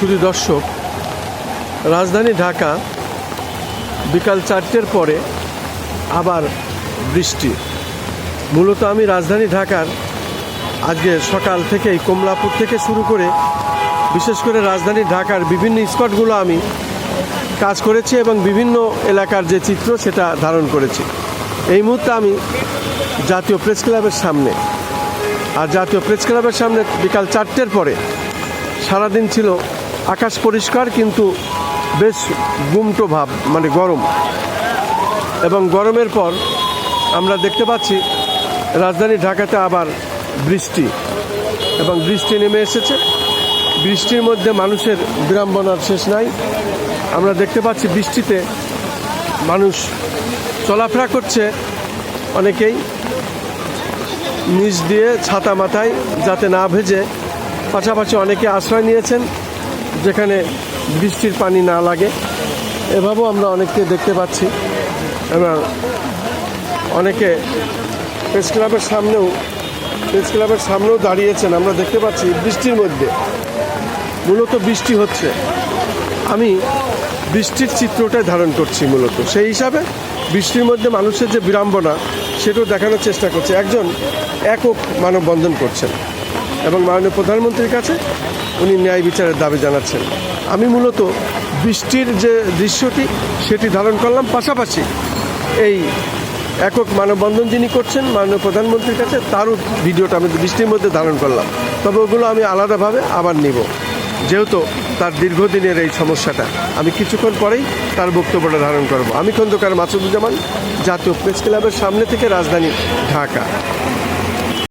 শুধু দর্শক, রাজধানী ঢাকা বিকাল 4টের পরে আবার বৃষ্টি। মূলত আমি রাজধানী ঢাকার আজকে সকাল থেকেই কমলাপুর থেকে শুরু করে বিশেষ করে রাজধানী ঢাকার বিভিন্ন স্পটগুলো আমি কাজ করেছি এবং বিভিন্ন এলাকার যে চিত্র সেটা ধারণ করেছি। এই মুহূর্তে আমি জাতীয় প্রেস ক্লাবের সামনে, আর জাতীয় প্রেস ক্লাবের সামনে বিকাল 4টের পরে সারাদিন ছিল আকাশ পরিষ্কার, কিন্তু বেশ গুমটো ভাব, মানে গরম। এবং গরমের পর আমরা দেখতে পাচ্ছি রাজধানী ঢাকাতে আবার বৃষ্টি, এবং বৃষ্টি নেমে এসেছে। বৃষ্টির মধ্যে মানুষের বিড়ম্বনার শেষ নাই। আমরা দেখতে পাচ্ছি বৃষ্টিতে মানুষ চলাফেরা করছে, অনেকেই নিচ দিয়ে ছাতা মাথায় যাতে না ভেজে, পাশাপাশি অনেকে আশ্রয় নিয়েছেন যেখানে বৃষ্টির পানি না লাগে। এভাবেও আমরা অনেককে দেখতে পাচ্ছি, এবং অনেকে প্রেস ক্লাবের সামনেও দাঁড়িয়েছেন। আমরা দেখতে পাচ্ছি বৃষ্টির মধ্যে, মূলত বৃষ্টি হচ্ছে। আমি বৃষ্টির চিত্রটাই ধারণ করছি মূলত, সেই হিসাবে বৃষ্টির মধ্যে মানুষের যে বিড়ম্বনা সেটাও দেখানোর চেষ্টা করছে। একজন একক মানববন্ধন করছেন এবং মাননীয় প্রধানমন্ত্রীর কাছে উনি ন্যায় বিচারের দাবি জানাচ্ছেন। আমি মূলত বৃষ্টির যে দৃশ্যটি সেটি ধারণ করলাম, পাশাপাশি এই একক মানববন্ধন যিনি করছেন মাননীয় প্রধানমন্ত্রীর কাছে তারও ভিডিওটা আমি বৃষ্টির মধ্যে ধারণ করলাম। তবে ওগুলো আমি আলাদাভাবে আবার নিব, যেহেতু তার দীর্ঘদিনের এই সমস্যাটা। আমি কিছুক্ষণ পরেই তার বক্তব্যটা ধারণ করব। আমি খন্দকার মাসুদুজ্জামান, জাতীয় প্রেস ক্লাবের সামনে থেকে, রাজধানী ঢাকা।